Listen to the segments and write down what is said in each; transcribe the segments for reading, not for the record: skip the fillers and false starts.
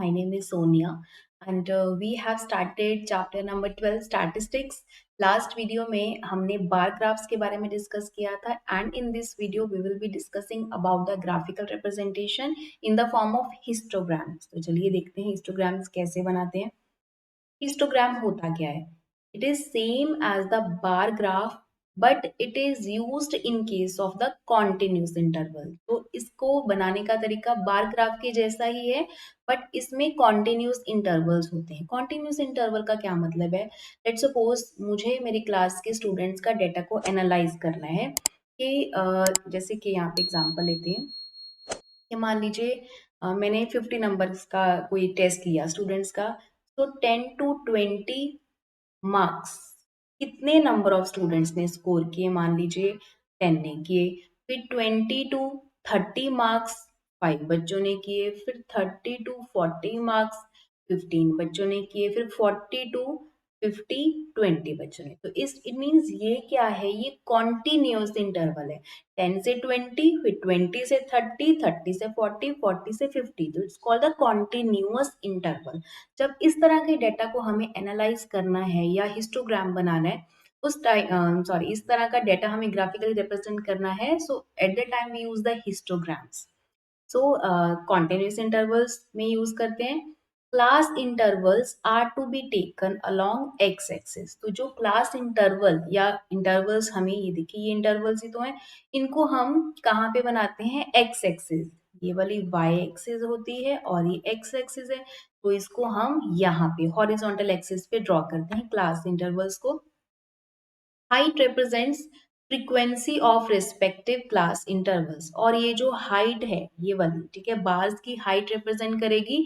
My name is Sonia, and we have started chapter number 12 statistics. Last video में हमने बार graphs के बारे में डिस्कस किया था and in this video we will be discussing about the graphical representation in the form of histograms. तो चलिए देखते हैं हिस्टोग्राम्स कैसे बनाते हैं. हिस्टोग्राम होता क्या है? It is same as the bar graph but it is used in case of the continuous interval. तो इसको बनाने का तरीका बार ग्राफ के जैसा ही है बट इसमें कॉन्टिन्यूस इंटरवल्स होते हैं. कॉन्टिन्यूस इंटरवल का क्या मतलब है? लेट्स सपोज मुझे मेरी क्लास के स्टूडेंट्स का डेटा को एनालाइज करना है कि जैसे कि यहाँ पे एग्जांपल लेते हैं कि मान लीजिए मैंने 50 नंबर्स का कोई टेस्ट लिया स्टूडेंट्स का. तो 10 to 20 मार्क्स कितने नंबर ऑफ स्टूडेंट्स ने स्कोर किए? मान लीजिए 10 ने किए. फिर 20 to 30 मार्क्स 5 बच्चों ने किए. फिर 30 to 40 मार्क्स 15 बच्चों ने किए. फिर 40 to 50 20 बच्चों ने. तो इस इट मीन्स ये क्या है? ये कॉन्टिन्यूस इंटरवल है. 10 से 20, फिर 20 से 30, 30 से 40, 40 से 50. तो it's called the continuous interval. जब इस तरह के डेटा को हमें एनालाइज करना है या हिस्टोग्राम बनाना है उस टाइम इस तरह का डेटा हमें ग्राफिकली रिप्रेजेंट करना है. So at the time we use the histograms. So continuous intervals में यूज करते हैं. Class intervals are to be taken along x axis. तो जो क्लास इंटरवल या इंटरवल्स हमें ये देखिए ये इंटरवल्स ही तो हैं, इनको हम कहाँ पे बनाते हैं? X axis. ये वाली वाई एक्सिस होती है और ये एक्स एक्सिस है. तो इसको हम यहाँ पे हॉरिजॉन्टल एक्सिस पे ड्रॉ करते हैं क्लास इंटरवल्स को. Height represents frequency of respective class intervals. और ये जो हाइट है ये वाली, ठीक है, बार्स की हाइट रिप्रेजेंट करेगी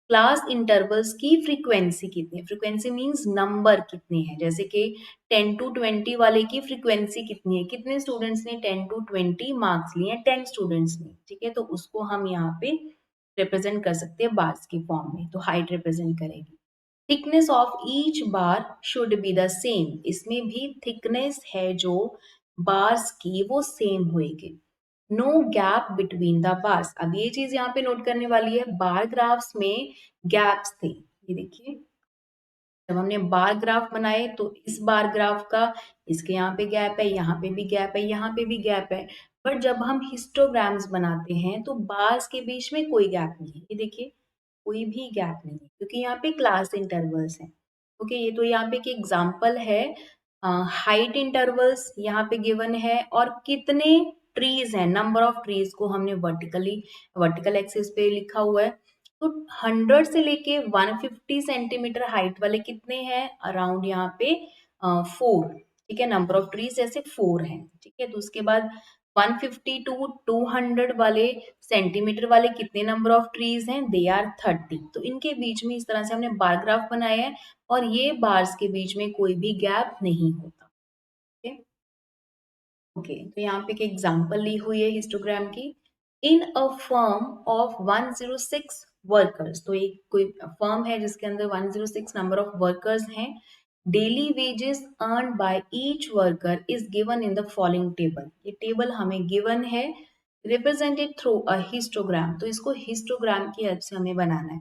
क्लास इंटरवल्स की फ्रीक्वेंसी कितनी है. फ्रीक्वेंसी मींस नंबर कितने हैं. जैसे कि 10 to 20 वाले की फ्रीक्वेंसी कितनी है, कितने स्टूडेंट्स ने 10 to 20 मार्क्स लिए हैं? 10 स्टूडेंट्स ने, ठीक है. तो उसको हम यहाँ पे रिप्रेजेंट कर सकते हैं बार्स की फॉर्म में. तो हाइट रिप्रेजेंट करेगी. Thickness of each bar should be the same. इसमें भी थिकनेस है जो बार्स की वो सेम होएगी. No gap between the bars. अब ये चीज यहाँ पे नोट करने वाली है. बार ग्राफ्स में गैप्स थे. ये देखिए जब हमने बार ग्राफ बनाए तो इस बार ग्राफ का इसके यहाँ पे गैप है, यहाँ पे भी गैप है, यहाँ पे भी गैप है. पर जब हम हिस्टोग्राम्स बनाते हैं तो बार्स के बीच में कोई गैप नहीं है. ये देखिए कोई भी गैप नहीं है क्योंकि यहाँ पे क्लास इंटरवल्स हैं. ओके, ये तो यहाँ पे एक एग्जांपल है. हाइट इंटरवल्स यहाँ पे गिवन है और कितने ट्रीज हैं, नंबर ऑफ ट्रीज को हमने वर्टिकल एक्सिस पे लिखा हुआ है. तो 100 से लेके 150 सेंटीमीटर हाइट वाले कितने हैं? अराउंड यहाँ पे 4. ठीक है, नंबर ऑफ ट्रीज ऐसे 4 हैं. ठीक है, तो उसके बाद 150 to 200 वाले सेंटीमीटर वाले कितने नंबर ऑफ ट्रीज हैं? They are 30. तो इनके बीच में इस तरह से हमने बार ग्राफ बनाया है और ये बार्स के बीच में कोई भी गैप नहीं होता. ओके ओके, तो यहाँ पे एक एग्जांपल ली हुई है हिस्टोग्राम की. इन अ फर्म ऑफ 106 वर्कर्स. तो एक कोई फर्म है जिसके अंदर 106 नंबर ऑफ वर्कर्स हैं. Daily wages earn by each worker is given in the following table. ये टेबल हमें गिवन है रिप्रेजेंटेड थ्रू अ हिस्टोग्राम. तो इसको हिस्टोग्राम की हेल्प से हमें बनाना है.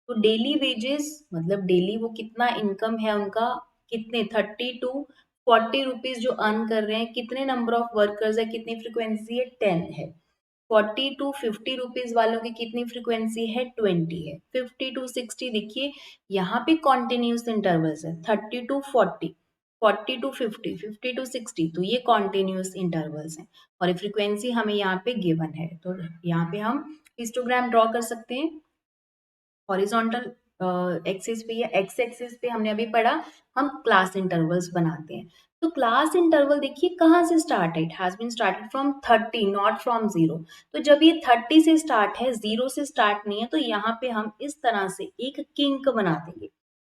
तो डेली वेजेस मतलब डेली वो कितना इनकम है उनका, कितने 30 to 40 रुपीज जो अर्न कर रहे हैं. कितने नंबर ऑफ वर्कर्स है, कितनी फ्रिक्वेंसी है? 10 है. 40 to 50 रुपीज वालों की कितनी फ्रिक्वेंसी है? 20 है. 50 to 60 देखिए यहाँ पे कॉन्टिन्यूस इंटरवल्स है. 30 to 40, 40 to 50, 50 to 60. तो ये कॉन्टिन्यूस इंटरवल्स हैं और ये फ्रिक्वेंसी हमें यहाँ पे गिवन है. तो यहाँ पे हम हिस्टोग्राम ड्रॉ कर सकते हैं. हॉरिजॉन्टल एक्सिस पे या एक्स एक्सिस पे हमने अभी पढ़ा हम क्लास इंटरवल्स बनाते हैं. तो क्लास इंटरवल देखिए कहाँ से स्टार्ट है. It has been started from 30 not from 0. तो जब ये 30 से स्टार्ट है, 0 से स्टार्ट नहीं है, तो यहाँ पे हम इस तरह से एक किंक बना देंगे.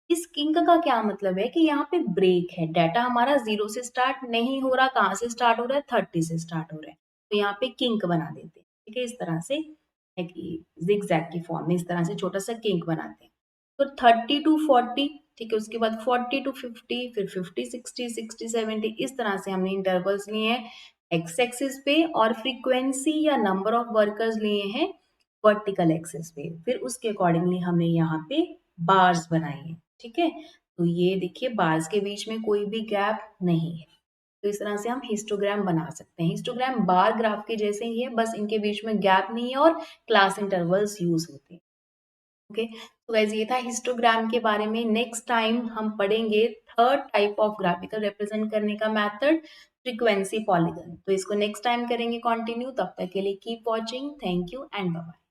इस किंक का क्या मतलब है कि यहाँ पे ब्रेक है. डाटा हमारा 0 से स्टार्ट नहीं हो रहा. कहाँ से स्टार्ट हो रहा है? 30 से स्टार्ट हो रहा है. तो यहाँ पे किंक बना देते हैं. ठीक है, इस तरह से एक zigzag की फॉर्म में इस तरह से छोटा सा किंक बनाते हैं. तो 30 to 40, ठीक है, उसके बाद 40 to 50, फिर 50 60 60 70. इस तरह से हमने इंटरवल्स लिए हैं एक्स एक्सिस पे और फ्रीक्वेंसी या नंबर ऑफ वर्कर्स लिए हैं वर्टिकल एक्सिस पे, फिर उसके अकॉर्डिंगली हमने यहाँ पे बार्स बनाए हैं, ठीक है। तो ये देखिए बार्स के बीच में कोई भी गैप नहीं है, तो इस तरह से हम हिस्टोग्राम बना सकते हैं। हिस्टोग्राम बार ग्राफ के जैसे ही है, बस इनके बीच में गैप नहीं है और क्लास इंटरवल्स यूज होते हैं। ओके, तो गाइस ये था हिस्टोग्राम के बारे में। नेक्स्ट टाइम हम पढ़ेंगे third type of graphical represent करने का मेथड, फ्रीक्वेंसी पॉलीगन। तो इसको नेक्स्ट टाइम करेंगे कंटिन्यू। तब तक के लिए keep watching, thank you and bye bye.